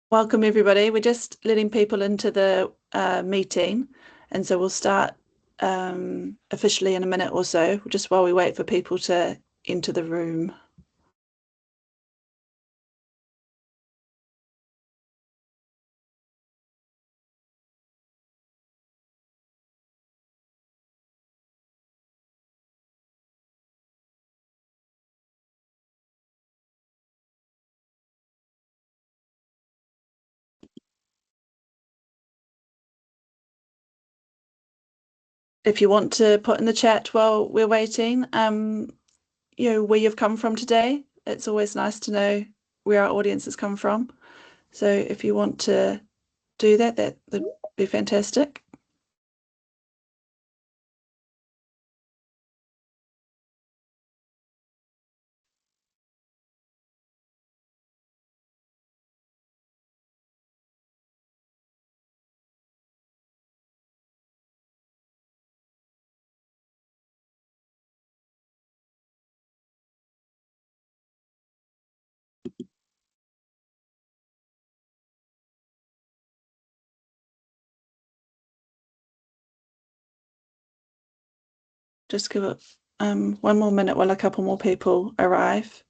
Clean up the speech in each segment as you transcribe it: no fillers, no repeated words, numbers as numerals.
Welcome everybody. We're just letting people into the meeting, and so we'll start officially in a minute or so, just while we wait for people to enter the room. If you want to put in the chat while we're waiting, where you've come from today. It's always nice to know where our audience has come from. So if you want to do that, that would be fantastic. Just give it one more minute while a couple more people arrive.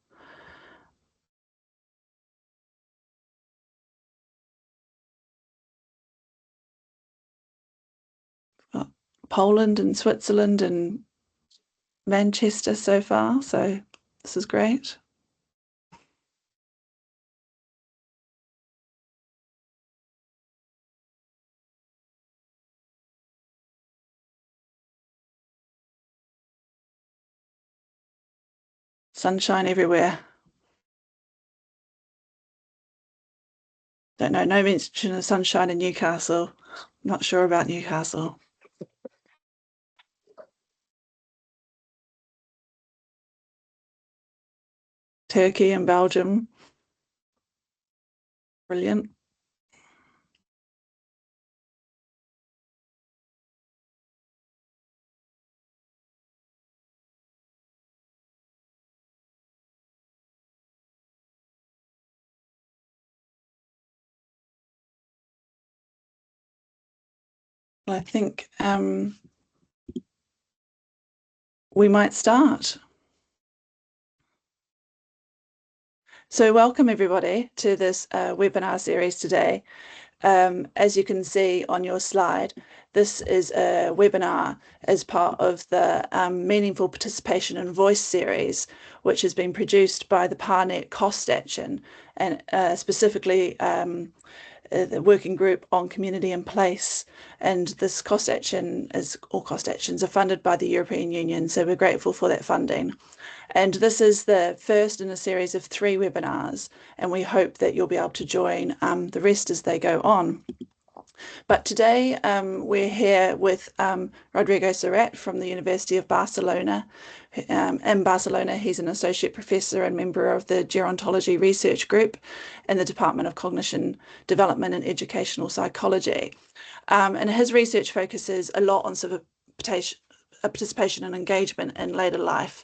Poland and Switzerland and Manchester so far, so this is great. Sunshine everywhere. Don't know, no mention of sunshine in Newcastle. Not sure about Newcastle. Turkey and Belgium. Brilliant. I think we might start. So welcome everybody to this webinar series today. As you can see on your slide, this is a webinar as part of the Meaningful Participation and Voice series, which has been produced by the PAAR-Net Cost Action, and specifically the working group on community and place. And this cost action, as all cost actions, are funded by the European Union, so we're grateful for that funding. And this is the first in a series of 3 webinars, and we hope that you'll be able to join the rest as they go on. But today we're here with Rodrigo Serrat from the University of Barcelona. In Barcelona, he's an associate professor and member of the Gerontology Research Group in the Department of Cognition Development and Educational Psychology. And his research focuses a lot on civic participation and engagement in later life,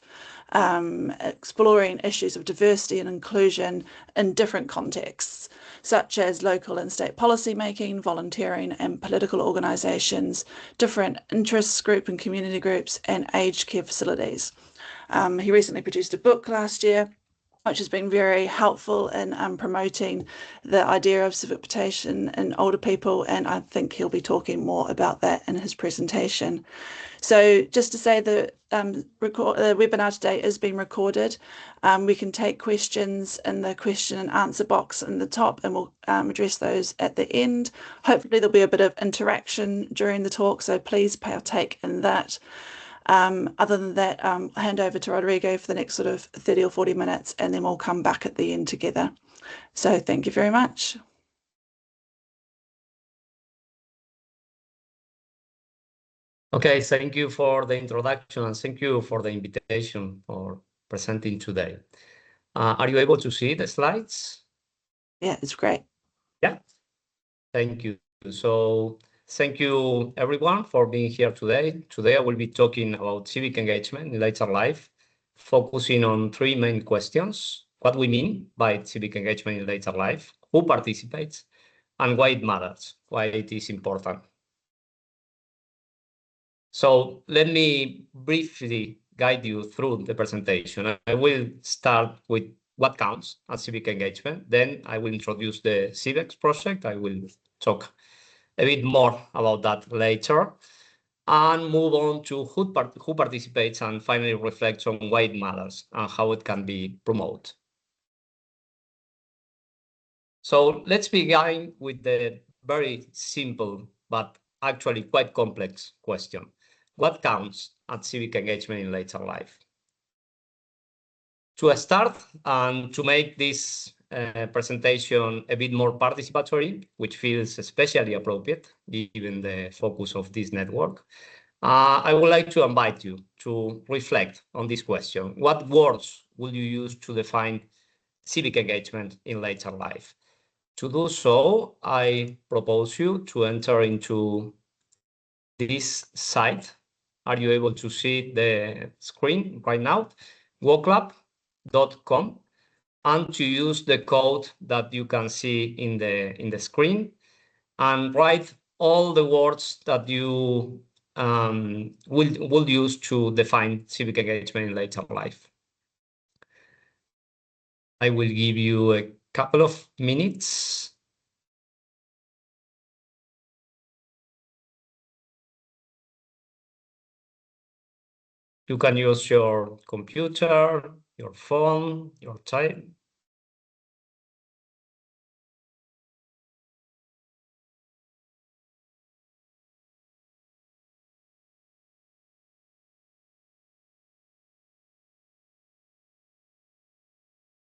exploring issues of diversity and inclusion in different contexts, such as local and state policy making, volunteering and political organisations, different interests group and community groups, and aged care facilities. He recently produced a book last year, which has been very helpful in promoting the idea of civic participation in older people, and I think he'll be talking more about that in his presentation. So just to say the webinar today is being recorded. We can take questions in the question and answer box in the top, and we'll address those at the end. Hopefully there'll be a bit of interaction during the talk, so please partake in that. Other than that, I'll hand over to Rodrigo for the next sort of 30 or 40 minutes, and then we'll come back at the end together. So thank you very much. Okay, thank you for the introduction and thank you for the invitation for presenting today. Are you able to see the slides? Yeah, it's great. Yeah, thank you. So thank you everyone for being here today. Today I will be talking about civic engagement in later life, focusing on 3 main questions: what we mean by civic engagement in later life, who participates, and why it matters, why it is important. So let me briefly guide you through the presentation. I will start with what counts as civic engagement. Then I will introduce the Civic project. I will talk a bit more about that later, and move on to who participates, and finally reflect on why it matters and how it can be promoted. So let's begin with the very simple but actually quite complex question. What counts as civic engagement in later life? To start, and to make this presentation a bit more participatory, which feels especially appropriate given the focus of this network, I would like to invite you to reflect on this question. What words will you use to define civic engagement in later life? To do so, I propose you to enter into this site. Are you able to see the screen right now? WOCLAB.com, and to use the code that you can see in the screen, and write all the words that you will use to define civic engagement in later life. I will give you a couple of minutes. You can use your computer, your phone, your time.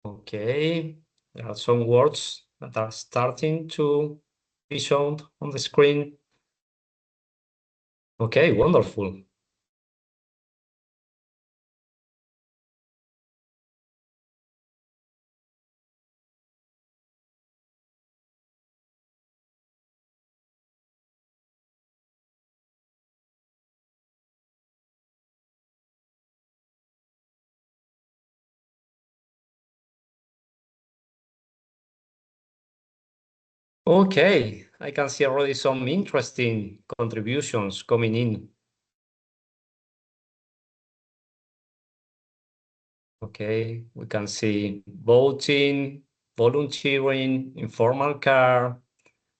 Okay, there are some words that are starting to be shown on the screen. Okay, wonderful. Okay, I can see already some interesting contributions coming in. Okay, we can see voting, volunteering, informal care,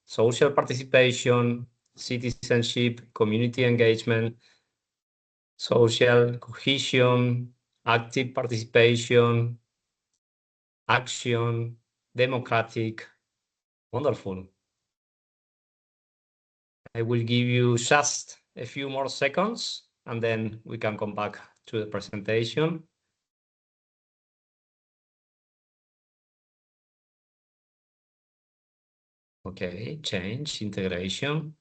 social participation, citizenship, community engagement, social cohesion, active participation, action, democratic. Wonderful. I will give you just a few more seconds, and then we can come back to the presentation. Okay, change, integration.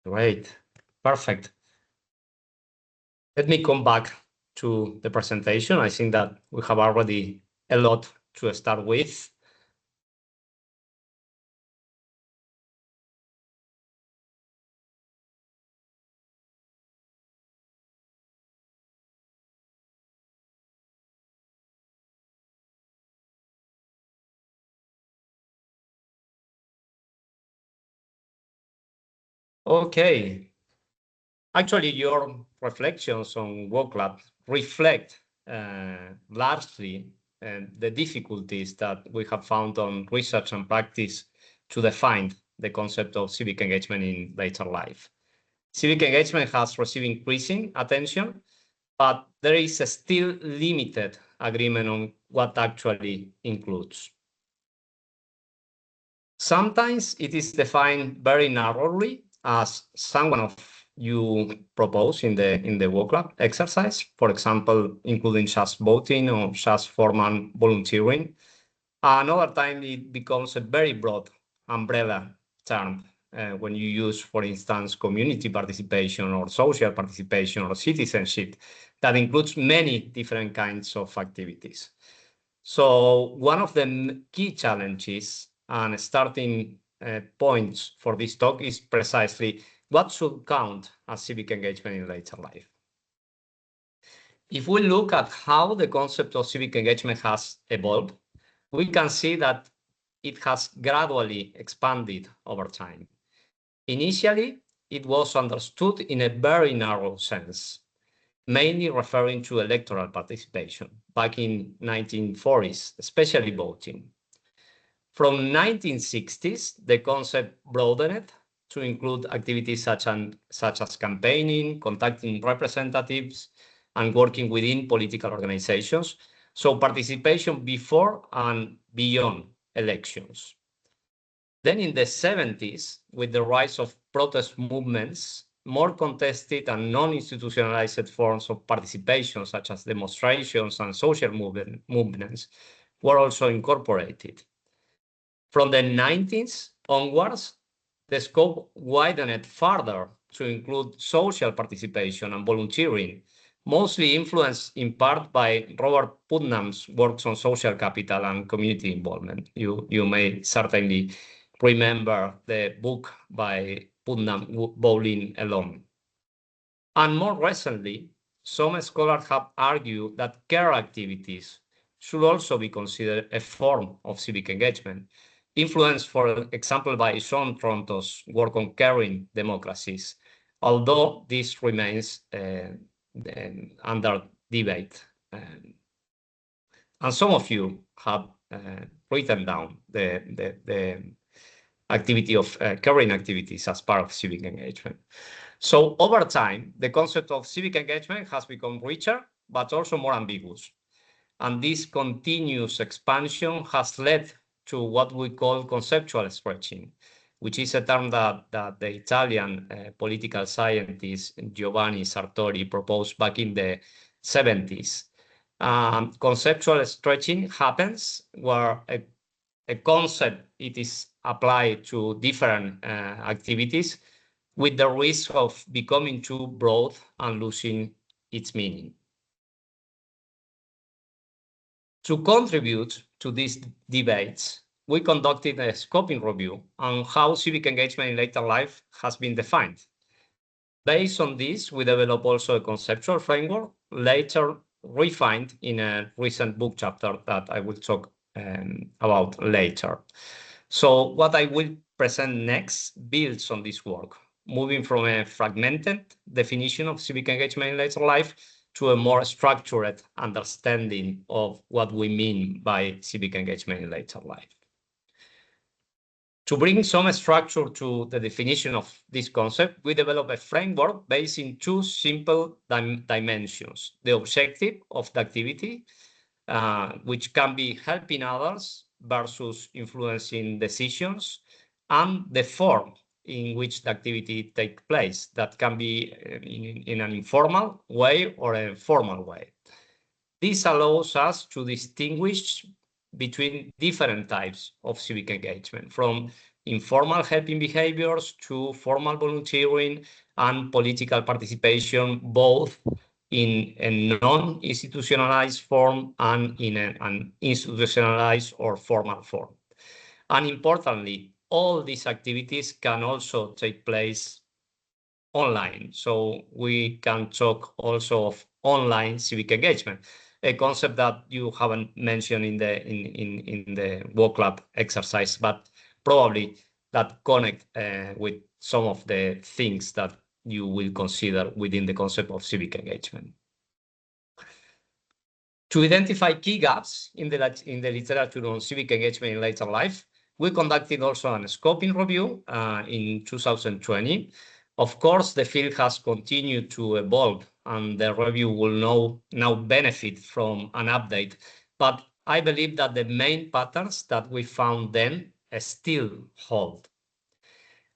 Great, perfect. Let me come back to the presentation. I think that we have already a lot to start with. Okay. Actually, your reflections on WOCLAB reflect largely the difficulties that we have found on research and practice to define the concept of civic engagement in later life. Civic engagement has received increasing attention, but there is still limited agreement on what actually includes. Sometimes it is defined very narrowly, as someone of you propose in the workshop exercise, for example, including just voting or just formal volunteering. Another time it becomes a very broad umbrella term when you use, for instance, community participation or social participation or citizenship that includes many different kinds of activities. So one of the key challenges and starting points for this talk is precisely what should count as civic engagement in later life? If we look at how the concept of civic engagement has evolved, we can see that it has gradually expanded over time. Initially, it was understood in a very narrow sense, mainly referring to electoral participation back in 1940s, especially voting. From 1960s, the concept broadened to include activities such as campaigning, contacting representatives, and working within political organizations. So participation before and beyond elections. Then in the 70s, with the rise of protest movements, more contested and non-institutionalized forms of participation, such as demonstrations and social movements, were also incorporated. From the 90s onwards, the scope widened further to include social participation and volunteering, mostly influenced in part by Robert Putnam's works on social capital and community involvement. You may certainly remember the book by Putnam, Bowling Alone. And more recently, some scholars have argued that care activities should also be considered a form of civic engagement, influenced, for example, by Jean Tronto's work on caring democracies, although this remains under debate. And some of you have written down the activity of caring activities as part of civic engagement. So over time, the concept of civic engagement has become richer, but also more ambiguous. And this continuous expansion has led to what we call conceptual stretching, which is a term that the Italian political scientist Giovanni Sartori proposed back in the 70s. Conceptual stretching happens where a concept it is applied to different activities with the risk of becoming too broad and losing its meaning. To contribute to these debates, we conducted a scoping review on how civic engagement in later life has been defined. Based on this, we developed also a conceptual framework, later refined in a recent book chapter that I will talk about later. So what I will present next builds on this work, moving from a fragmented definition of civic engagement in later life to a more structured understanding of what we mean by civic engagement in later life. To bring some structure to the definition of this concept, we develop a framework based in two simple dimensions: the objective of the activity, which can be helping others versus influencing decisions, and the form in which the activity takes place. That can be in an informal way or a formal way. This allows us to distinguish between different types of civic engagement, from informal helping behaviors to formal volunteering and political participation, both in a non-institutionalized form and in an institutionalized or formal form. And importantly, all these activities can also take place online. So we can talk also of online civic engagement, a concept that you haven't mentioned in the work lab exercise, but probably that connect with some of the things that you will consider within the concept of civic engagement. To identify key gaps in the literature on civic engagement in later life, we conducted also a scoping review in 2020. Of course, the field has continued to evolve, and the review will now benefit from an update. But I believe that the main patterns that we found then still hold.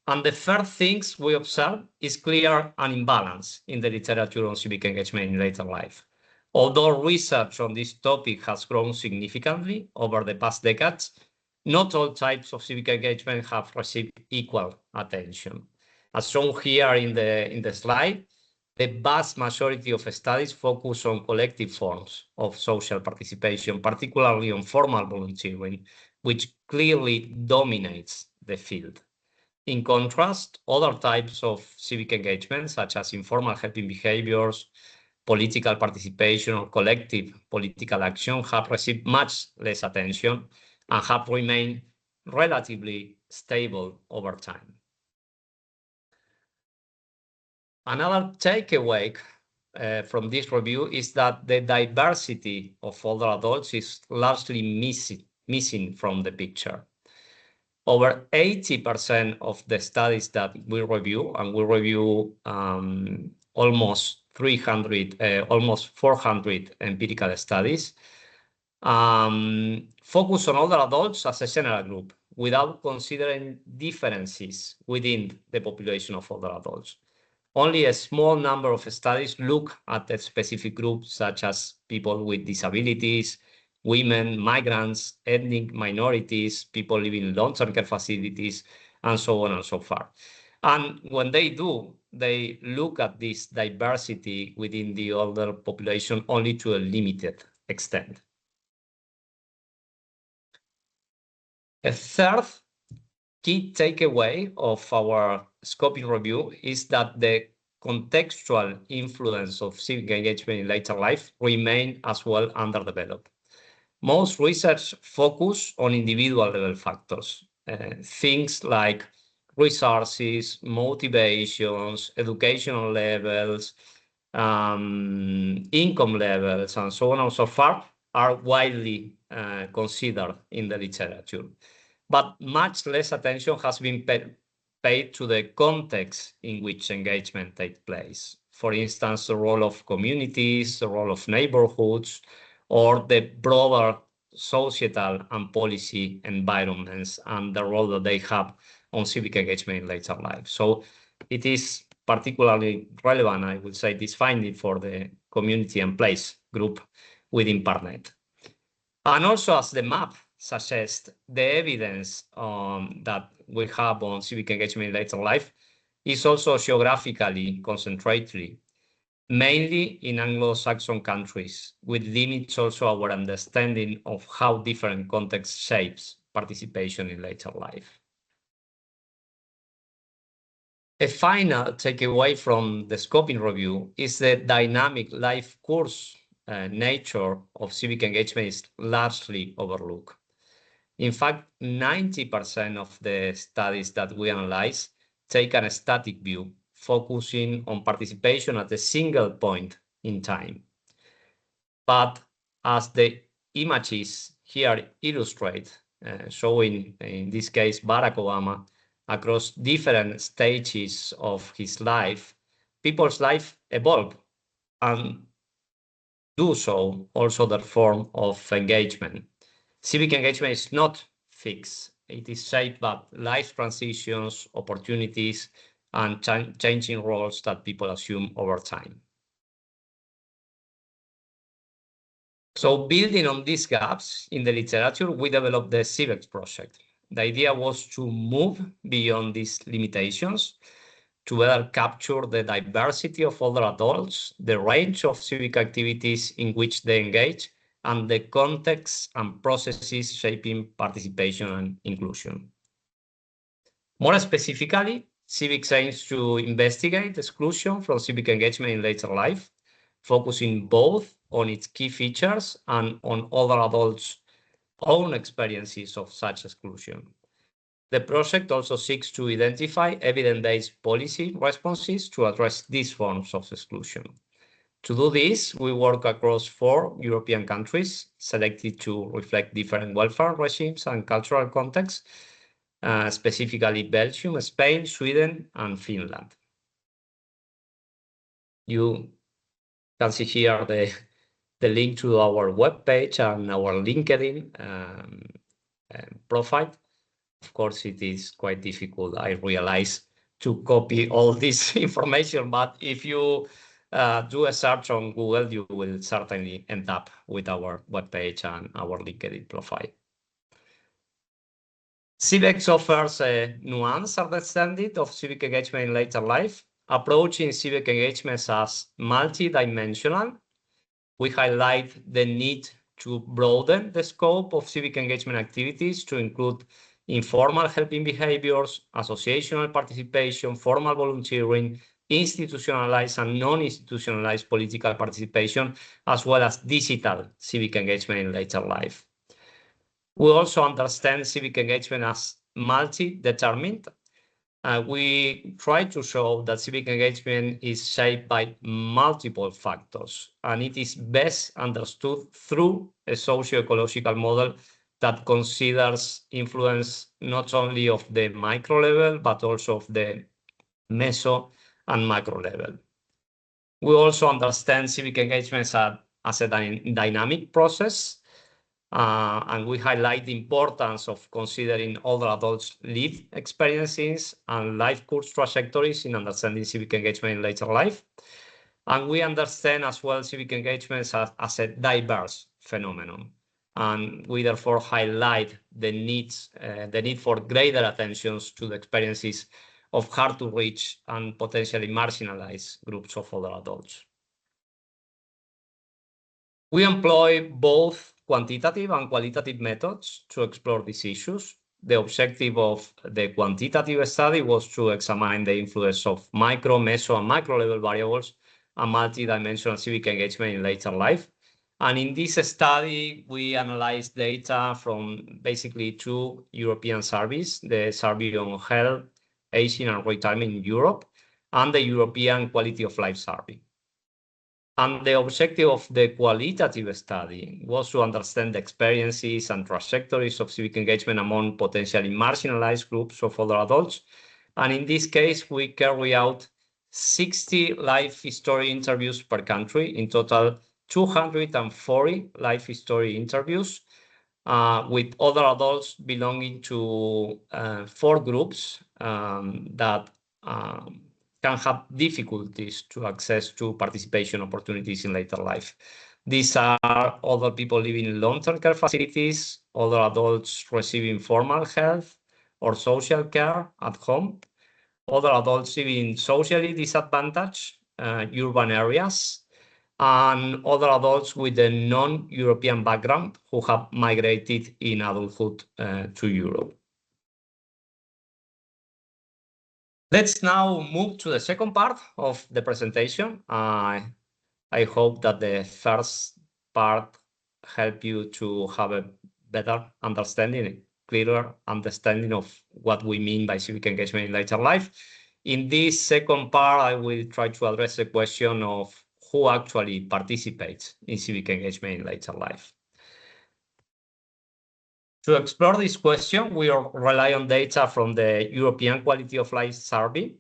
And the first things we observe is clear an imbalance in the literature on civic engagement in later life. Although research on this topic has grown significantly over the past decades, not all types of civic engagement have received equal attention. As shown here in the slide, the vast majority of studies focus on collective forms of social participation, particularly on formal volunteering, which clearly dominates the field. In contrast, other types of civic engagement, such as informal helping behaviors, political participation, or collective political action, have received much less attention and have remained relatively stable over time. Another takeaway from this review is that the diversity of older adults is largely missing from the picture. Over 80% of the studies that we review, and we review almost 400 empirical studies, focus on older adults as a general group without considering differences within the population of older adults. Only a small number of studies look at a specific groups, such as people with disabilities, women, migrants, ethnic minorities, people living in long-term care facilities, and so on and so forth. And when they do, they look at this diversity within the older population only to a limited extent. A third key takeaway of our scoping review is that the contextual influence of civic engagement in later life remain as well underdeveloped. Most research focus on individual level factors, things like resources, motivations, educational levels, income levels, and so on and so forth are widely considered in the literature. But much less attention has been paid to the context in which engagement takes place. For instance, the role of communities, the role of neighborhoods, or the broader societal and policy environments and the role that they have on civic engagement in later life. So it is particularly relevant, I would say, this finding for the community and place group within PAAR-Net. And also, as the map suggests, the evidence that we have on civic engagement in later life is also geographically concentrated, mainly in Anglo-Saxon countries, which limits also our understanding of how different context shapes participation in later life. A final takeaway from the scoping review is the dynamic life course nature of civic engagement is largely overlooked. In fact, 90% of the studies that we analyze take a static view, focusing on participation at a single point in time. But as the images here illustrate, showing in this case Barack Obama, across different stages of his life, people's life evolve and do so also their form of engagement. Civic engagement is not fixed. It is shaped by life transitions, opportunities, and changing roles that people assume over time. So building on these gaps in the literature, we developed the Civic project. The idea was to move beyond these limitations, to better capture the diversity of older adults, the range of civic activities in which they engage, and the contexts and processes shaping participation and inclusion. More specifically, Civic aims to investigate exclusion from civic engagement in later life, focusing both on its key features and on older adults' own experiences of such exclusion. The project also seeks to identify evidence-based policy responses to address these forms of exclusion. To do this, we work across 4 European countries, selected to reflect different welfare regimes and cultural contexts, specifically Belgium, Spain, Sweden, and Finland. You can see here the link to our webpage and our LinkedIn profile. Of course, it is quite difficult, I realize, to copy all this information, but if you do a search on Google, you will certainly end up with our webpage and our LinkedIn profile. Civic offers a nuanced understanding of civic engagement in later life, approaching civic engagement as multidimensional. We highlight the need to broaden the scope of civic engagement activities to include informal helping behaviors, associational participation, formal volunteering, institutionalized and non-institutionalized political participation, as well as digital civic engagement in later life. We also understand civic engagement as multi-determined. We try to show that civic engagement is shaped by multiple factors, and it is best understood through a socio-ecological model that considers influence not only of the micro level, but also of the meso and macro level. We also understand civic engagement as a dynamic process, and we highlight the importance of considering older adults' lived experiences and life course trajectories in understanding civic engagement in later life. And we understand as well civic engagement as a diverse phenomenon. And we therefore highlight the need for greater attention to the experiences of hard to reach and potentially marginalized groups of older adults. We employ both quantitative and qualitative methods to explore these issues. The objective of the quantitative study was to examine the influence of micro, meso, and macro level variables and multi-dimensional civic engagement in later life. And in this study, we analyzed data from basically two European surveys, the Survey on Health, Aging and Retirement in Europe, and the European Quality of Life Survey. And the objective of the qualitative study was to understand the experiences and trajectories of civic engagement among potentially marginalized groups of older adults. And in this case, we carry out 60 life history interviews per country, in total 240 life history interviews with older adults belonging to 4 groups that can have difficulties to access to participation opportunities in later life. These are older people living in long-term care facilities, older adults receiving formal health or social care at home, older adults living in socially disadvantaged urban areas, and other adults with a non-European background who have migrated in adulthood to Europe. Let's now move to the second part of the presentation. I hope that the first part helped you to have a better understanding, a clearer understanding of what we mean by civic engagement in later life. In this second part, I will try to address the question of who actually participates in civic engagement in later life. To explore this question, we rely on data from the European Quality of Life Survey.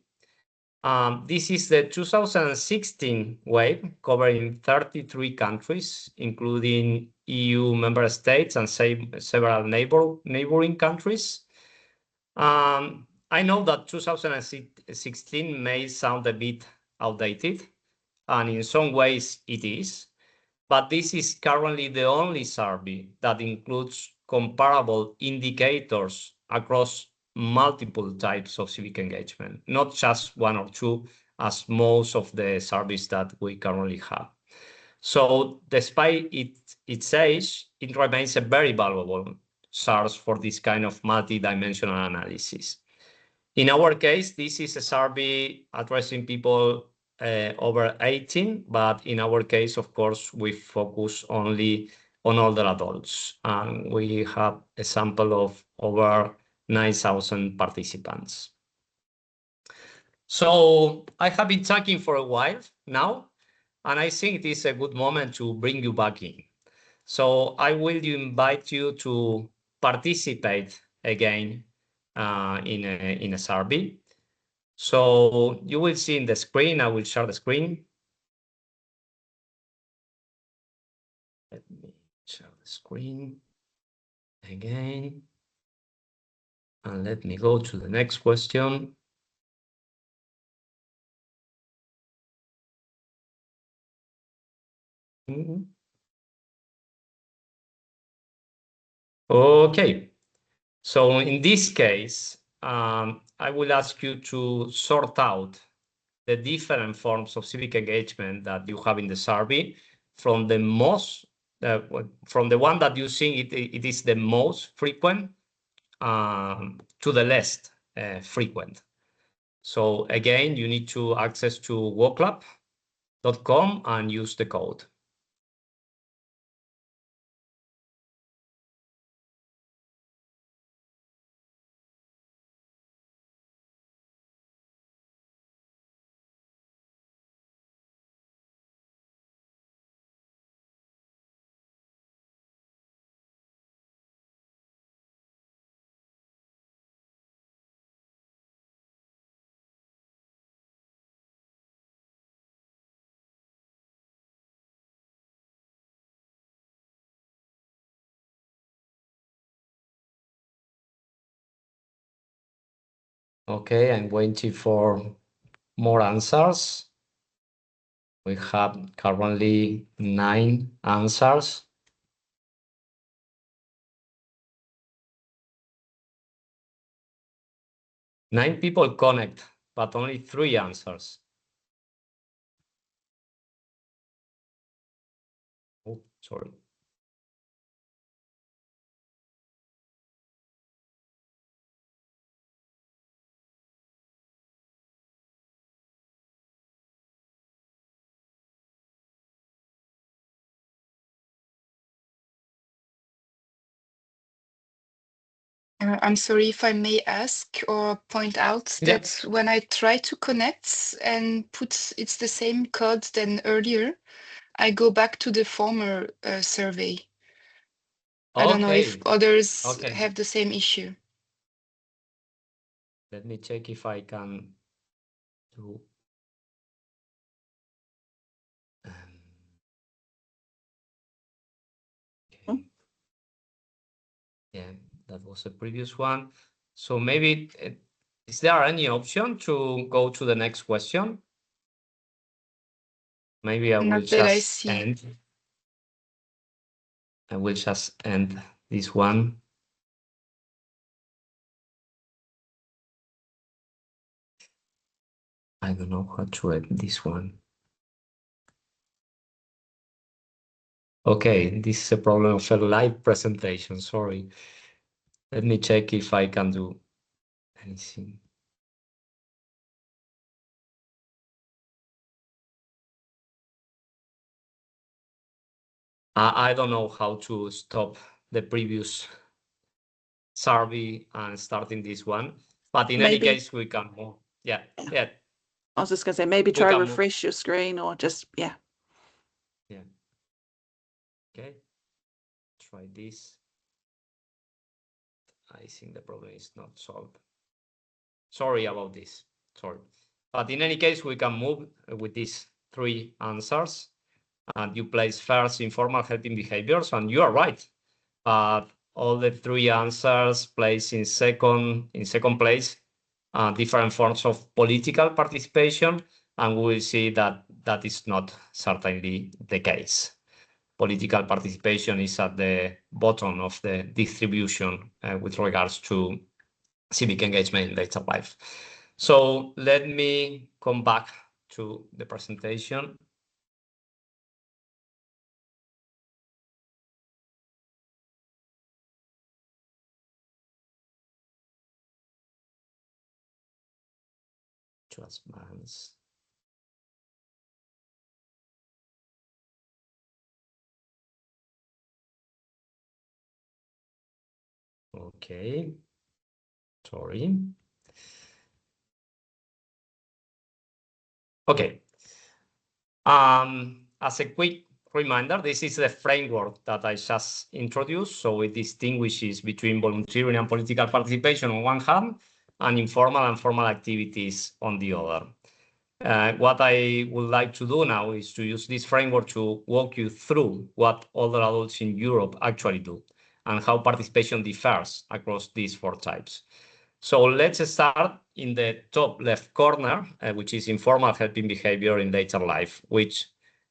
This is the 2016 wave covering 33 countries, including EU member states and several neighboring countries. I know that 2016 may sound a bit outdated, and in some ways it is, but this is currently the only survey that includes comparable indicators across multiple types of civic engagement, not just one or two, as most of the surveys that we currently have. So despite its age, it remains a very valuable source for this kind of multi-dimensional analysis. In our case, this is a survey addressing people over 18, but in our case, of course, we focus only on older adults, and we have a sample of over 9,000 participants. So I have been talking for a while now, and I think it is a good moment to bring you back in. So I will invite you to participate again in a survey. So you will see in the screen, I will share the screen. Let me share the screen again. And let me go to the next question. Okay, so in this case, I will ask you to sort out the different forms of civic engagement that you have in the survey from the most, from the one that you think it is the most frequent to the less frequent. So again, you need to access to woclab.com and use the code. Okay, I'm waiting for more answers. We have currently 9 answers. Nine people connect, but only 3 answers. Oh, sorry. I'm sorry if I may ask or point out that when I try to connect and it's the same code than earlier, I go back to the former survey. I don't know if others have the same issue. Let me check if I can do. Okay. Yeah, that was the previous one. So maybe, is there any option to go to the next question? Maybe I will just end. I will just end this one. I don't know how to end this one. Okay, this is a problem of a live presentation, sorry. Let me check if I can do anything. I don't know how to stop the previous survey and starting this one, but in any case, we can move. Yeah. I was just going to say, maybe try refresh your screen or just, yeah. Okay. Try this. I think the problem is not solved. Sorry about this. Sorry. But in any case, we can move with these 3 answers. And you place first informal helping behaviors, and you are right. But all the 3 answers place in second place different forms of political participation, and we will see that that is not certainly the case. Political participation is at the bottom of the distribution with regards to civic engagement in later life. So let me come back to the presentation. To advance. Okay. Sorry. Okay. As a quick reminder, this is the framework that I just introduced. So it distinguishes between volunteering and political participation on one hand, and informal and formal activities on the other. What I would like to do now is to use this framework to walk you through what older adults in Europe actually do and how participation differs across these 4 types. So let's start in the top left corner, which is informal helping behavior in later life, which,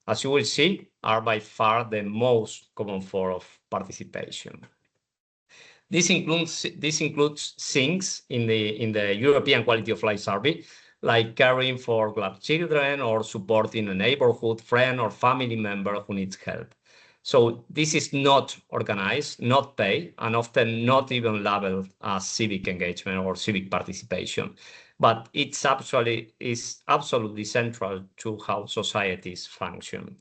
as you will see, are by far the most common form of participation. This includes things in the European Quality of Life Survey, like caring for grandchildren or supporting a neighborhood friend or family member who needs help. So this is not organized, not paid, and often not even labeled as civic engagement or civic participation. But it's absolutely central to how societies function.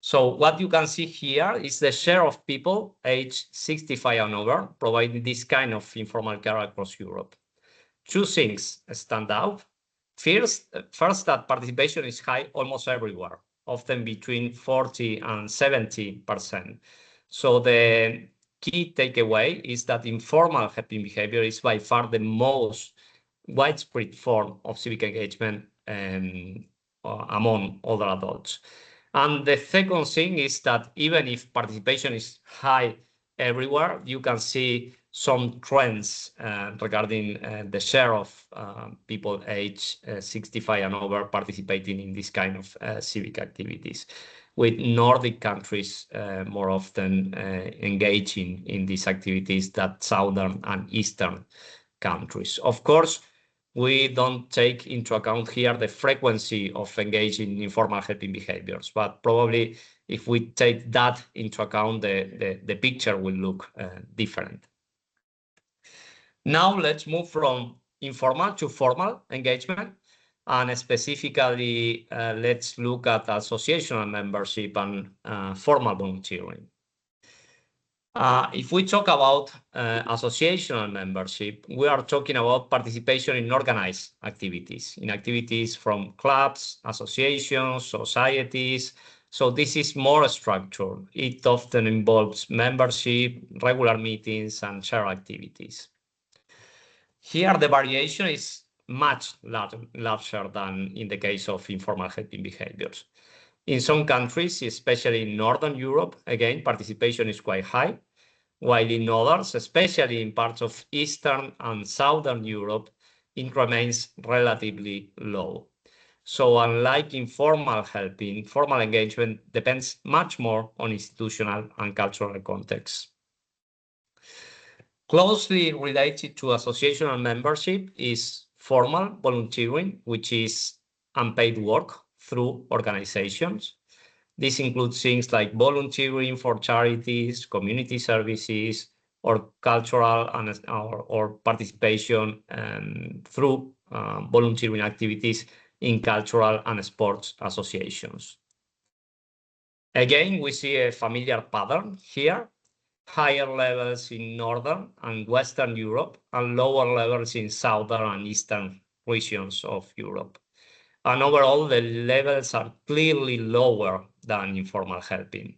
So what you can see here is the share of people aged 65 and over providing this kind of informal care across Europe. Two things stand out. First, that participation is high almost everywhere, often between 40 and 70%. So the key takeaway is that informal helping behavior is by far the most widespread form of civic engagement among older adults. And the second thing is that even if participation is high everywhere, you can see some trends regarding the share of people aged 65 and over participating in this kind of civic activities, with Nordic countries more often engaging in these activities than Southern and Eastern countries. Of course, we don't take into account here the frequency of engaging in informal helping behaviors, but probably if we take that into account, the picture will look different. Now let's move from informal to formal engagement, and specifically let's look at associational membership and formal volunteering. If we talk about associational membership, we are talking about participation in organized activities, in activities from clubs, associations, societies. So this is more structured. It often involves membership, regular meetings, and shared activities. Here, the variation is much larger than in the case of informal helping behaviors. In some countries, especially in Northern Europe, again, participation is quite high, while in others, especially in parts of Eastern and Southern Europe, it remains relatively low. So unlike informal helping, formal engagement depends much more on institutional and cultural context. Closely related to associational membership is formal volunteering, which is unpaid work through organizations. This includes things like volunteering for charities, community services, or cultural or participation through volunteering activities in cultural and sports associations. Again, we see a familiar pattern here. Higher levels in Northern and Western Europe and lower levels in Southern and Eastern regions of Europe. And overall, the levels are clearly lower than informal helping.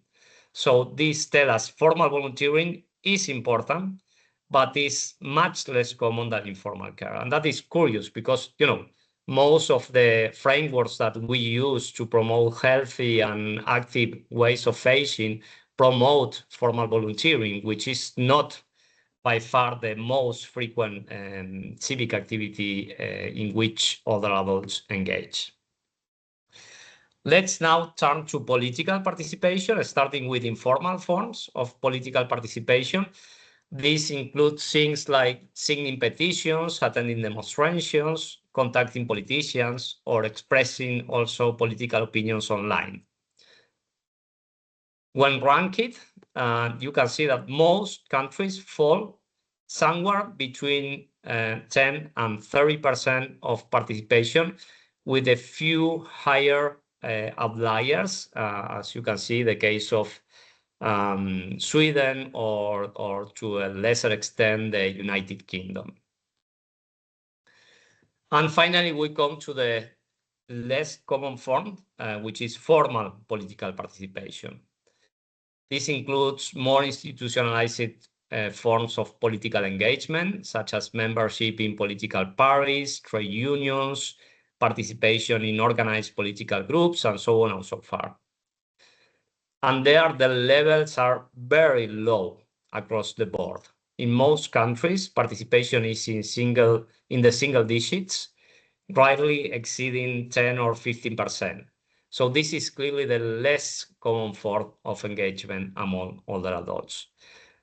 So this tells us formal volunteering is important, but is much less common than informal care. And that is curious because, most of the frameworks that we use to promote healthy and active ways of aging promote formal volunteering, which is not by far the most frequent civic activity in which other adults engage. Let's now turn to political participation, starting with informal forms of political participation. These include things like signing petitions, attending demonstrations, contacting politicians, or expressing also political opinions online. When ranked, you can see that most countries fall somewhere between 10 and 30% of participation, with a few higher outliers, as you can see, the case of Sweden or to a lesser extent, the United Kingdom. And finally, we come to the less common form, which is formal political participation. This includes more institutionalized forms of political engagement, such as membership in political parties, trade unions, participation in organized political groups, and so on and so forth. And there, the levels are very low across the board. In most countries, participation is in the single digits, rarely exceeding 10 or 15%. So this is clearly the less common form of engagement among older adults.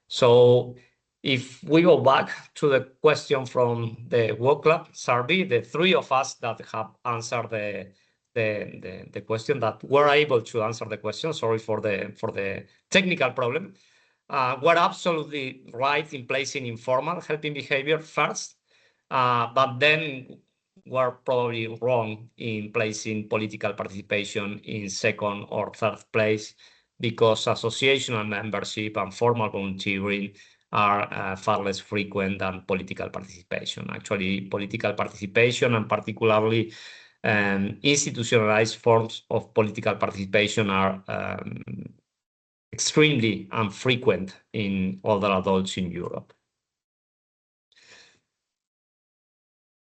So if we go back to the question from the work club survey, the three of us that have answered the question, that were able to answer the question. Sorry for the technical problem. We're absolutely right in placing informal helping behavior first, but then we're probably wrong in placing political participation in second or third place, because associational membership and formal volunteering are far less frequent than political participation. Actually, political participation, and particularly institutionalized forms of political participation, are extremely infrequent in older adults in Europe.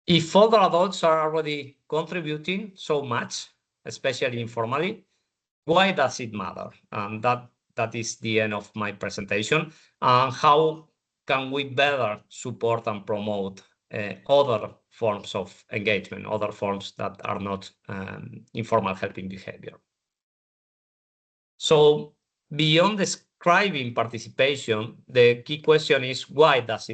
If older adults are already contributing so much, especially informally, why does it matter? That is the end of my presentation. How can we better support and promote other forms of engagement, other forms that are not informal helping behavior? So beyond describing participation, the key question is, why does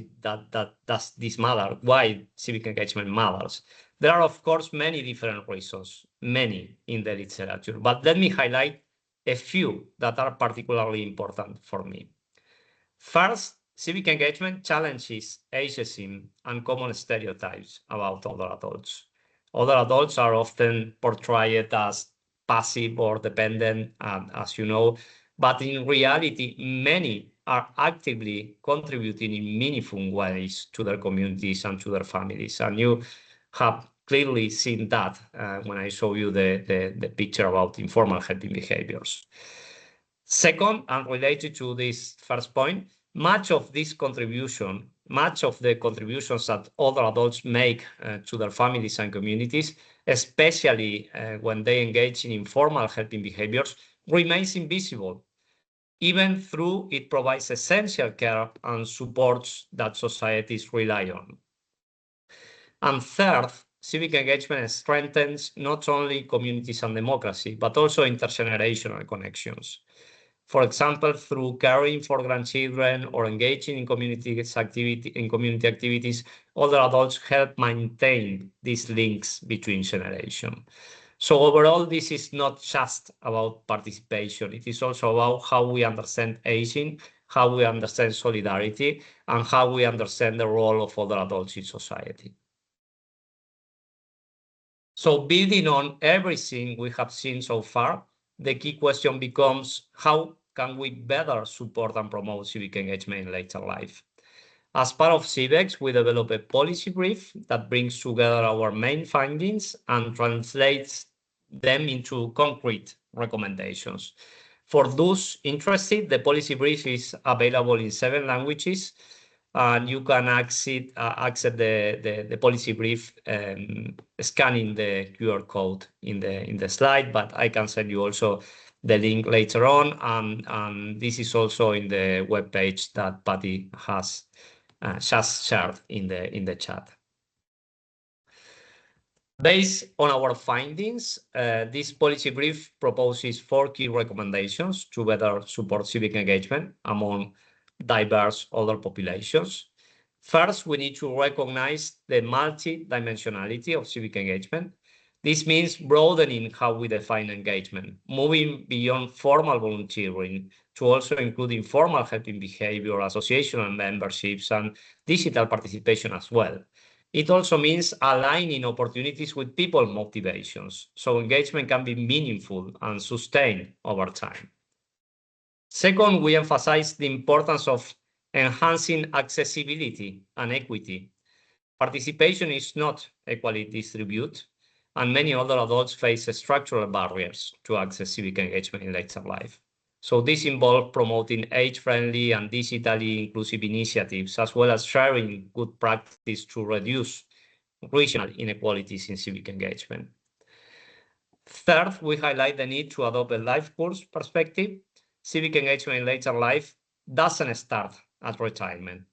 this matter? Why civic engagement matters? There are, of course, many different reasons, many in the literature, but let me highlight a few that are particularly important for me. First, civic engagement challenges ageism and common stereotypes about older adults. Older adults are often portrayed as passive or dependent, as you know, but in reality, many are actively contributing in meaningful ways to their communities and to their families. And you have clearly seen that when I show you the picture about informal helping behaviors. Second, and related to this first point, much of the contributions that older adults make to their families and communities, especially when they engage in informal helping behaviors, remains invisible, even though it provides essential care and supports that societies rely on. And third, civic engagement strengthens not only communities and democracy, but also intergenerational connections. For example, through caring for grandchildren or engaging in community activities, older adults help maintain these links between generations. So overall, this is not just about participation. It is also about how we understand aging, how we understand solidarity, and how we understand the role of older adults in society. So building on everything we have seen so far, the key question becomes, how can we better support and promote civic engagement in later life? As part of Civic, we develop a policy brief that brings together our main findings and translates them into concrete recommendations. For those interested, the policy brief is available in 7 languages, and you can access the policy brief scanning the QR code in the slide, but I can send you also the link later on, and this is also in the webpage that Patty has just shared in the chat. Based on our findings, this policy brief proposes 4 key recommendations to better support civic engagement among diverse older populations. First, we need to recognize the multi-dimensionality of civic engagement. This means broadening how we define engagement, moving beyond formal volunteering to also include informal helping behavior, associational memberships, and digital participation as well. It also means aligning opportunities with people's motivations, so engagement can be meaningful and sustained over time. Second, we emphasize the importance of enhancing accessibility and equity. Participation is not equally distributed, and many older adults face structural barriers to access civic engagement in later life. So this involves promoting age-friendly and digitally inclusive initiatives, as well as sharing good practice to reduce regional inequalities in civic engagement. Third, we highlight the need to adopt a life course perspective. Civic engagement in later life doesn't start at retirement.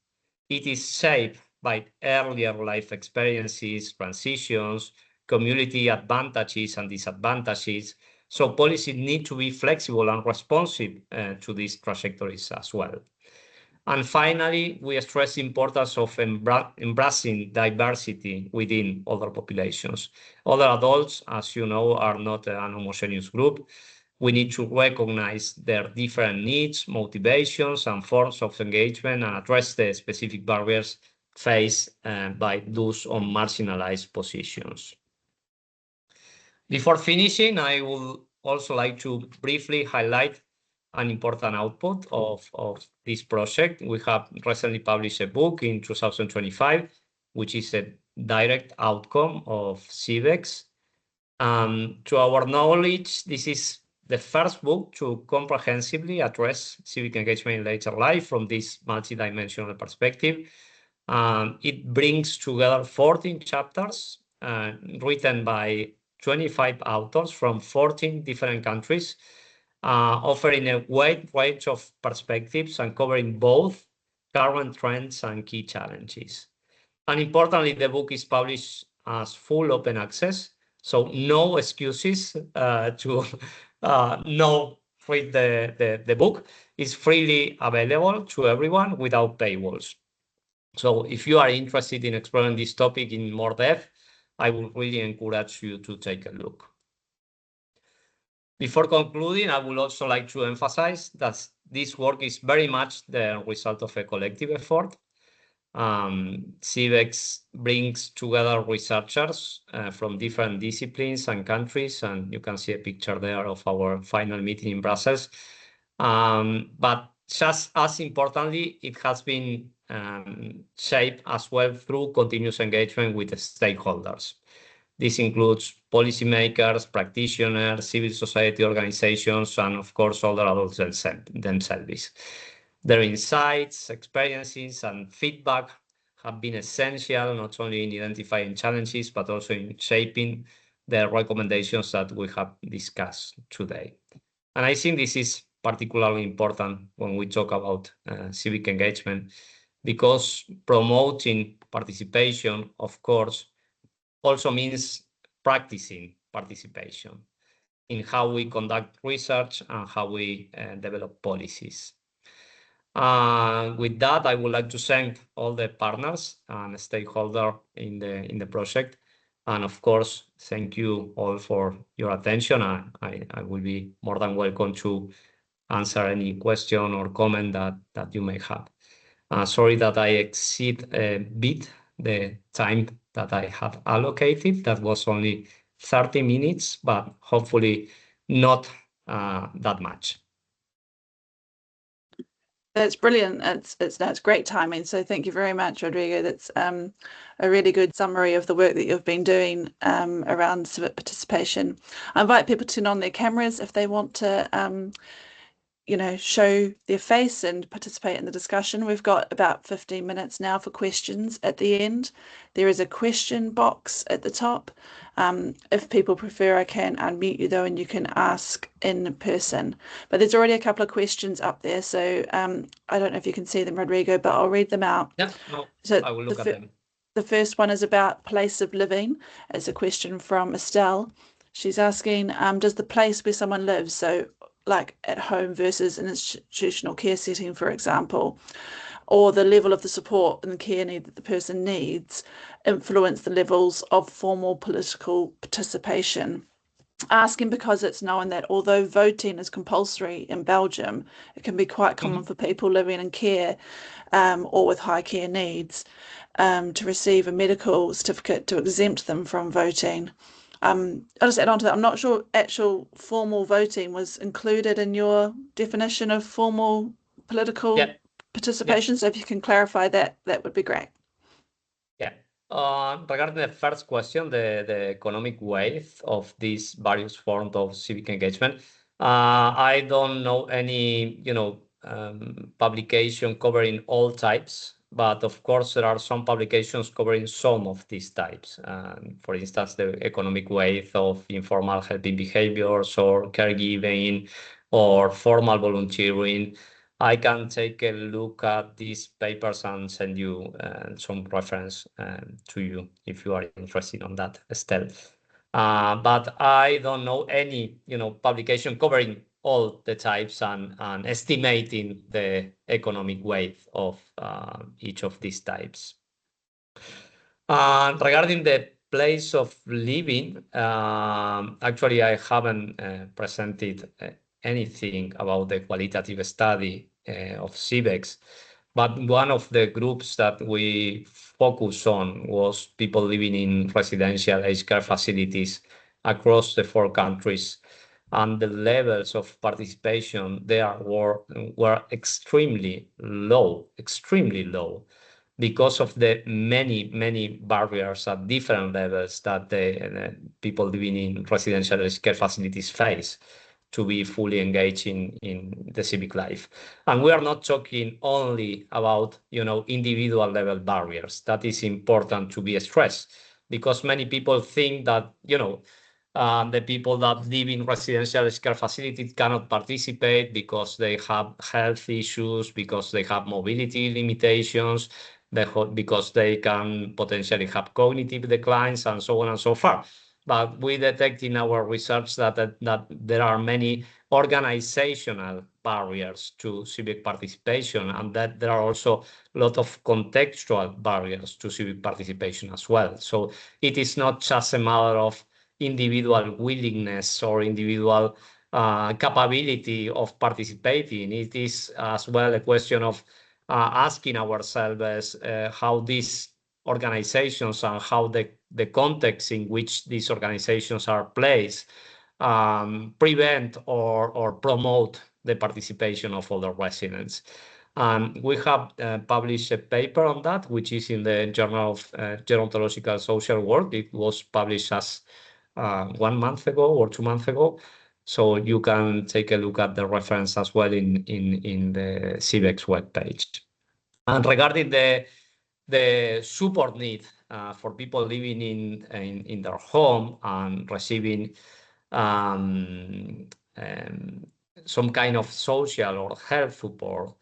It is shaped by earlier life experiences, transitions, community advantages and disadvantages. So policies need to be flexible and responsive to these trajectories as well. And finally, we stress the importance of embracing diversity within other populations. Other adults, as you know, are not an homogeneous group. We need to recognize their different needs, motivations, and forms of engagement and address the specific barriers faced by those on marginalized positions. Before finishing, I would also like to briefly highlight an important output of this project. We have recently published a book in 2025, which is a direct outcome of Civics. To our knowledge, this is the first book to comprehensively address civic engagement in later life from this multidimensional perspective. It brings together 14 chapters written by 25 authors from 14 different countries, offering a wide range of perspectives and covering both current trends and key challenges. And importantly, the book is published as full open access, so no excuses to not read the book. It's freely available to everyone without paywalls. So if you are interested in exploring this topic in more depth, I would really encourage you to take a look. Before concluding, I would also like to emphasize that this work is very much the result of a collective effort. Civics brings together researchers from different disciplines and countries, and you can see a picture there of our final meeting in Brussels. But just as importantly, it has been shaped as well through continuous engagement with the stakeholders. This includes policymakers, practitioners, civil society organizations, and of course, older adults themselves. Their insights, experiences, and feedback have been essential, not only in identifying challenges, but also in shaping the recommendations that we have discussed today. And I think this is particularly important when we talk about civic engagement, because promoting participation, of course, also means practicing participation in how we conduct research and how we develop policies. With that, I would like to thank all the partners and stakeholders in the project. And of course, thank you all for your attention. I will be more than welcome to answer any question or comment that you may have. Sorry that I exceed a bit the time that I have allocated. That was only 30 minutes, but hopefully not that much. That's brilliant. That's great timing. So thank you very much, Rodrigo. That's a really good summary of the work that you've been doing around civic participation. I invite people to turn on their cameras if they want to show their face and participate in the discussion. We've got about 15 minutes now for questions at the end. There is a question box at the top. If people prefer, I can unmute you though, and you can ask in person. But there's already a couple of questions up there, so I don't know if you can see them, Rodrigo, but I'll read them out. Yeah, no, so I will look at them. The first one is about place of living. It's a question from Estelle. She's asking, does the place where someone lives, so like at home versus an institutional care setting, for example, or the level of the support and the care need that the person needs, influence the levels of formal political participation? Asking because it's known that although voting is compulsory in Belgium, it can be quite common for people living in care or with high care needs to receive a medical certificate to exempt them from voting. I'll just add on to that. I'm not sure actual formal voting was included in your definition of formal political participation. So if you can clarify that, that would be great. Yeah. Regarding the first question, the economic weight of these various forms of civic engagement, I don't know any, publication covering all types. But of course, there are some publications covering some of these types. For instance, the economic weight of informal helping behaviors or caregiving or formal volunteering. I can take a look at these papers and send you some reference to you if you are interested on that, Estelle. But I don't know any, publication covering all the types and estimating the economic weight of each of these types. Regarding the place of living, actually, I haven't presented anything about the qualitative study of Civics, but one of the groups that we focused on was people living in residential aged care facilities across the 4 countries, and the levels of participation there were extremely low, because of the many barriers at different levels that the people living in residential aged care facilities face to be fully engaged in the civic life. And we are not talking only about, individual level barriers. That is important to be stressed, because many people think that, the people that live in residential aged care facilities cannot participate because they have health issues, because they have mobility limitations, because they can potentially have cognitive declines, and so on and so forth. But we detect in our research that there are many organizational barriers to civic participation, and that there are also a lot of contextual barriers to civic participation as well. So it is not just a matter of individual willingness or individual capability of participating. It is as well a question of asking ourselves how these organizations and how the context in which these organizations are placed prevent or promote the participation of other residents. We have published a paper on that, which is in the Journal of Gerontological Social Work. It was published as 1 month ago or 2 months ago. So you can take a look at the reference as well in the Civex webpage. And regarding the support need for people living in their home and receiving some kind of social or health support,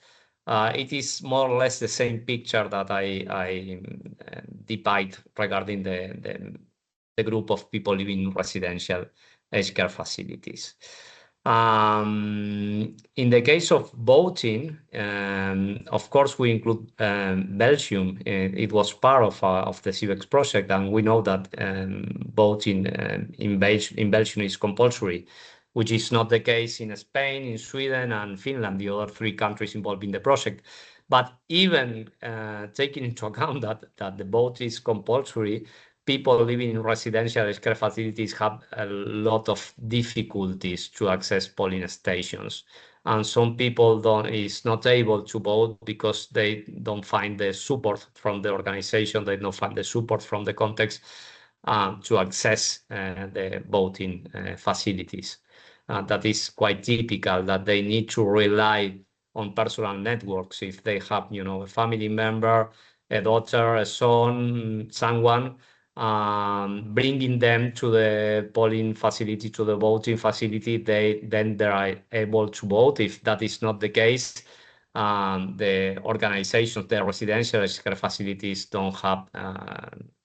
it is more or less the same picture that I depict regarding the group of people living in residential aged care facilities. In the case of voting, of course, we include Belgium. It was part of the Civics project, and we know that voting in Belgium is compulsory, which is not the case in Spain, in Sweden, and Finland, the other 3 countries involved in the project. But even taking into account that the vote is compulsory, people living in residential aged care facilities have a lot of difficulties to access polling stations. And some people is not able to vote because they don't find the support from the organization, they don't find the support from the context to access the voting facilities. That is quite typical, that they need to rely on personal networks. If they have, a family member, a daughter, a son, someone, bringing them to the polling facility, to the voting facility, then they are able to vote. If that is not the case, the organizations, the residential care facilities don't have,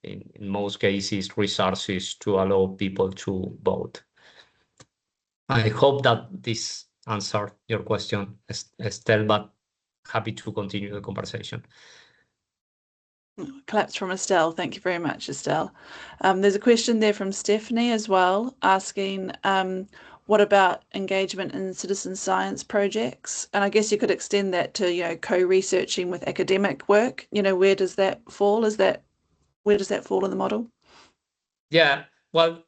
in most cases, resources to allow people to vote. I hope that this answered your question, Estelle, but happy to continue the conversation. Claps from Estelle. Thank you very much, Estelle. There's a question there from Stephanie as well, asking what about engagement in citizen science projects? And I guess you could extend that to, co-researching with academic work. Where does that fall? Where does that fall in the model? Yeah, well,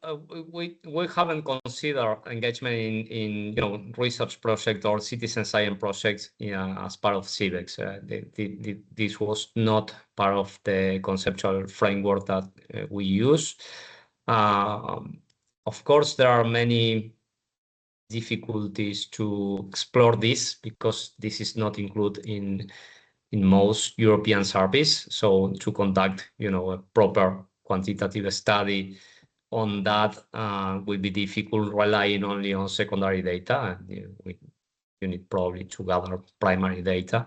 we haven't considered engagement in research projects or citizen science projects as part of Civics. This was not part of the conceptual framework that we use. Of course, there are many difficulties to explore this because this is not included in most European surveys. So to conduct, a proper quantitative study on that will be difficult, relying only on secondary data. And you need probably to gather primary data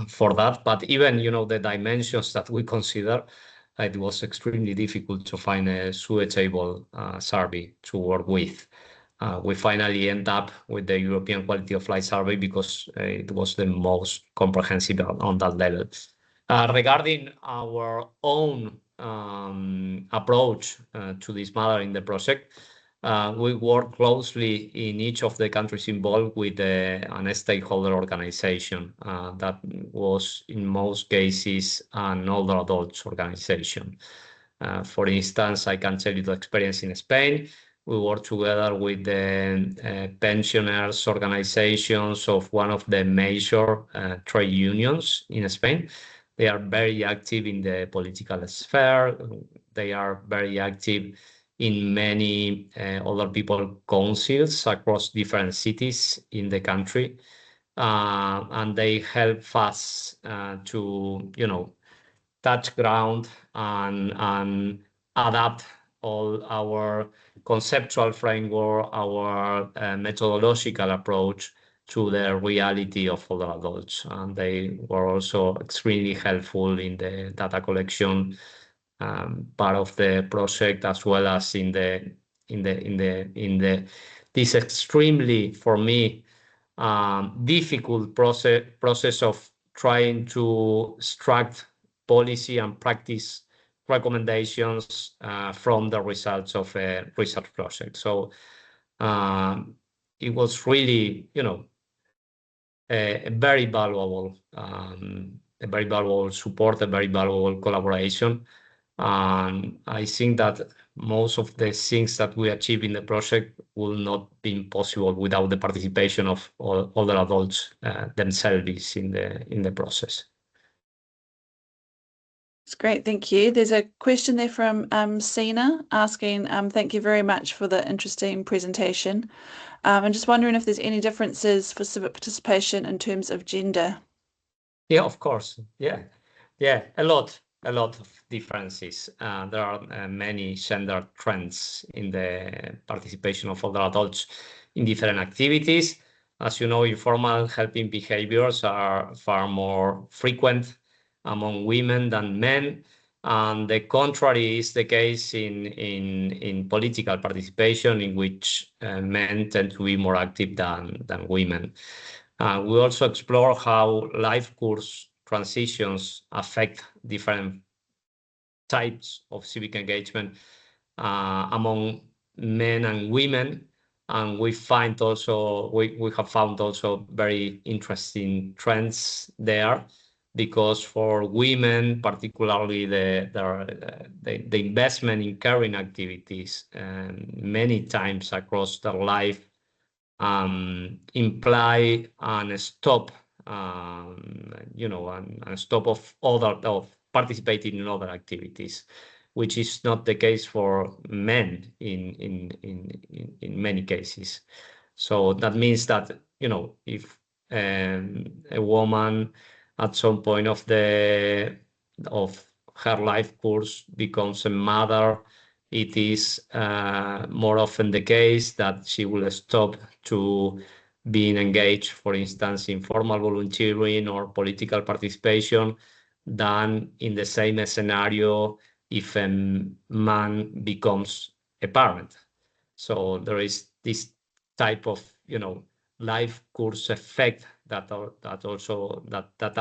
for that. But even, the dimensions that we consider, it was extremely difficult to find a suitable survey to work with. we finally end up with the European Quality of Life Survey because it was the most comprehensive on that level. Regarding our own approach to this matter in the project, we work closely in each of the countries involved with a stakeholder organization that was in most cases an older adults organization. For instance, I can tell you the experience in Spain. We work together with the pensioners organizations of one of the major trade unions in Spain. They are very active in the political sphere. They are very active in many other people councils across different cities in the country. And they help us to, touch ground and adapt all our conceptual framework, our methodological approach to the reality of older adults. And they were also extremely helpful in the data collection part of the project, as well as in this extremely, for me, difficult process of trying to extract policy and practice recommendations from the results of a research project. So it was really, a very valuable support, a very valuable collaboration. And I think that most of the things that we achieve in the project will not be possible without the participation of older adults themselves in the process. It's great, thank you. There's a question there from Sina asking, thank you very much for the interesting presentation. I'm just wondering if there's any differences for civic participation in terms of gender. Yeah, of course. Yeah, a lot of differences. There are many gender trends in the participation of older adults in different activities. As you know, informal helping behaviors are far more frequent among women than men, and the contrary is the case in political participation, in which men tend to be more active than women. We also explore how life course transitions affect different types of civic engagement among men and women. And we have found also very interesting trends there, because for women, particularly the investment in caring activities many times across their life imply a stop, stop of participating in other activities, which is not the case for men in many cases. So that means that, if a woman at some point of her life course becomes a mother, it is more often the case that she will stop to being engaged, for instance, in formal volunteering or political participation, than in the same scenario if a man becomes a parent. So there is this type of, life course effect that are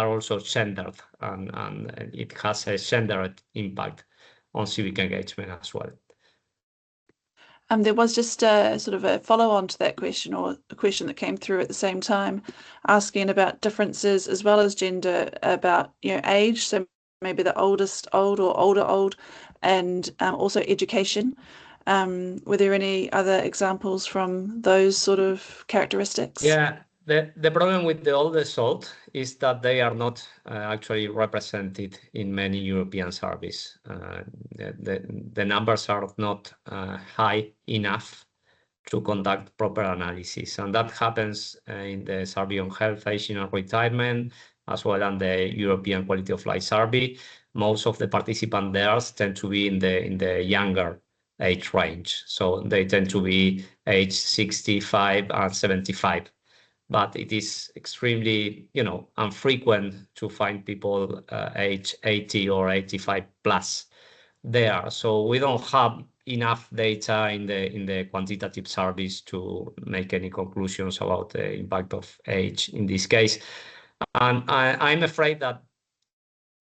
also gendered, and it has a gendered impact on civic engagement as well. There was just a sort of a follow-on to that question, or a question that came through at the same time, asking about differences as well as gender, about age, so maybe the oldest old or older old, and also education. Were there any other examples from those sort of characteristics? Yeah, the problem with the oldest old is that they are not actually represented in many European surveys. The numbers are not high enough to conduct proper analysis, and that happens in the survey on health, aging and retirement, as well as the European Quality of Life Survey. Most of the participants there tend to be in the younger age range, so they tend to be age 65 and 75. But it is extremely, infrequent to find people age 80 or 85 plus there. So we don't have enough data in the quantitative service to make any conclusions about the impact of age in this case. And I'm afraid that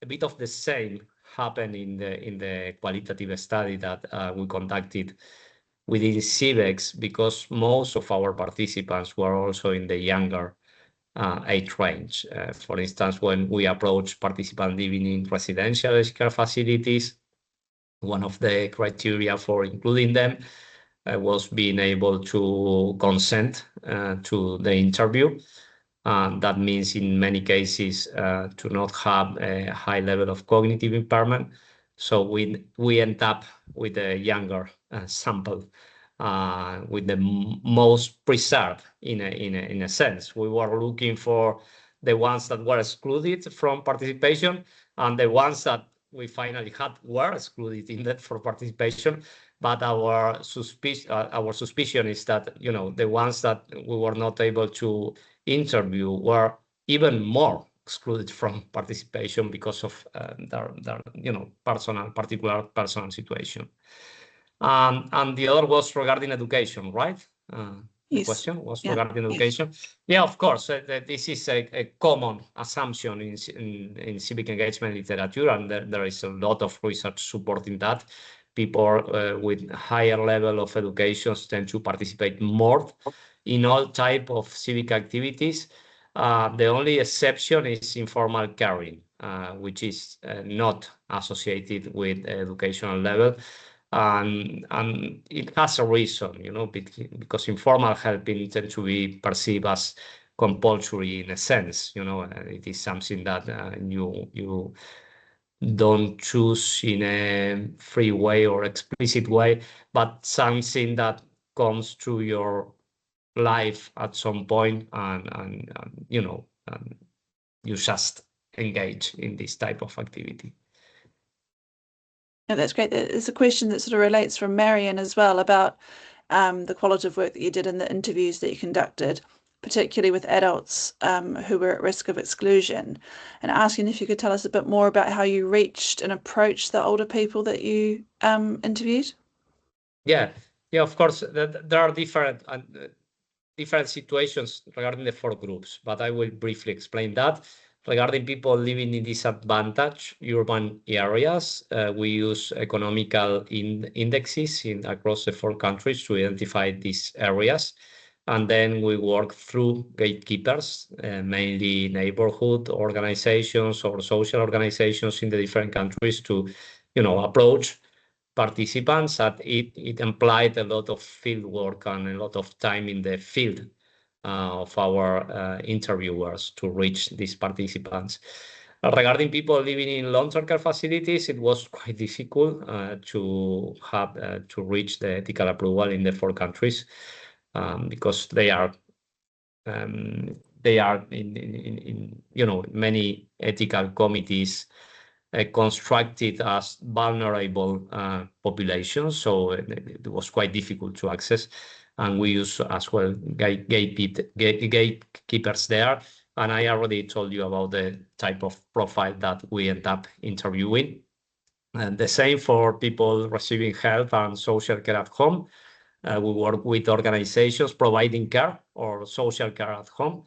a bit of the same happened in the qualitative study that we conducted within Civics, because most of our participants were also in the younger age range. For instance, when we approach participants living in residential aged care facilities, one of the criteria for including them was being able to consent to the interview. That means in many cases to not have a high level of cognitive impairment. So we end up with a younger sample, with the most preserved in a sense. We were looking for the ones that were excluded from participation, and the ones that we finally had were excluded in that for participation. But our suspicion is that, you know, the ones that we were not able to interview were even more excluded from participation because of their you know, particular personal situation. And the other was regarding education, right? The Yes. question was regarding education. Yeah, of course. This is a common assumption in civic engagement literature, and there is a lot of research supporting that. People with higher level of education tend to participate more in all type of civic activities. The only exception is informal caring, which is not associated with educational level. And it has a reason, you know, because informal helping tends to be perceived as compulsory in a sense, you know. It is something that you don't choose in a free way or explicit way, but something that comes to your life at some point, and you know, you just engage in this type of activity. Yeah, that's great. There's a question that sort of relates from Marion as well about the qualitative work that you did in the interviews that you conducted, particularly with adults who were at risk of exclusion, and asking if you could tell us a bit more about how you reached and approached the older people that you interviewed. Yeah, of course, there are different situations regarding the 4 groups, but I will briefly explain that. Regarding people living in disadvantaged urban areas, we use economical indexes across the 4 countries to identify these areas. And then we work through gatekeepers, mainly neighborhood organizations or social organizations in the different countries, to, you know, approach participants. That it implied a lot of field work and a lot of time in the field of our interviewers to reach these participants. Regarding people living in long-term care facilities, it was quite difficult to reach the ethical approval in the 4 countries, because they are in you know, many ethical committees constructed as vulnerable populations, so it was quite difficult to access. And we use as well gatekeepers there. And I already told you about the type of profile that we end up interviewing. And the same for people receiving health and social care at home. We work with organizations providing care or social care at home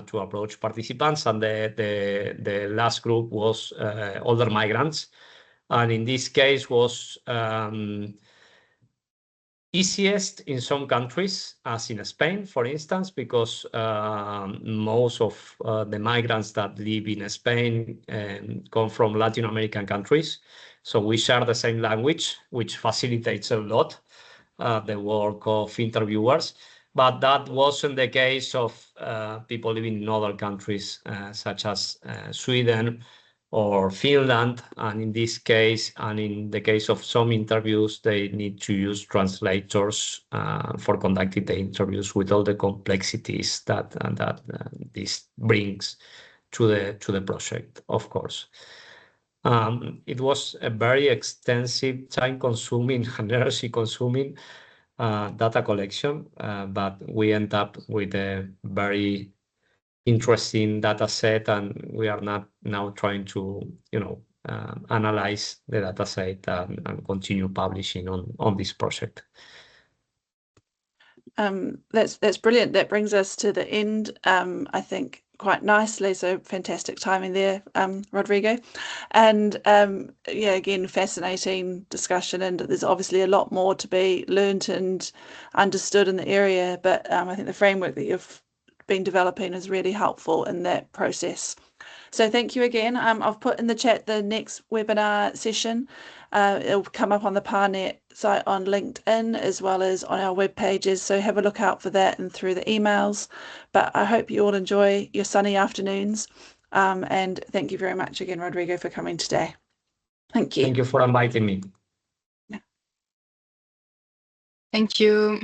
to approach participants. And the last group was older migrants. And in this case was easiest in some countries, as in Spain, for instance, because most of the migrants that live in Spain come from Latin American countries. So we share the same language, which facilitates a lot the work of interviewers. But that wasn't the case of people living in other countries, such as Sweden or Finland. And in this case, and in the case of some interviews, they need to use translators for conducting the interviews, with all the complexities that this brings to the project, of course. It was a very extensive, time-consuming and energy-consuming data collection, but we end up with a very interesting data set, and we are not now trying to, you know, analyze the dataset and continue publishing on this project. That's brilliant. That brings us to the end, I think, quite nicely. So fantastic timing there, Rodrigo. And yeah, again, fascinating discussion. And there's obviously a lot more to be learned and understood in the area. But I think the framework that you've been developing is really helpful in that process. So thank you again. I've put in the chat the next webinar session. It'll come up on the PAAR-Net site on LinkedIn as well as on our web pages. So have a look out for that and through the emails. But I hope you all enjoy your sunny afternoons. And thank you very much again, Rodrigo, for coming today. Thank you. Thank you for inviting me. Thank you.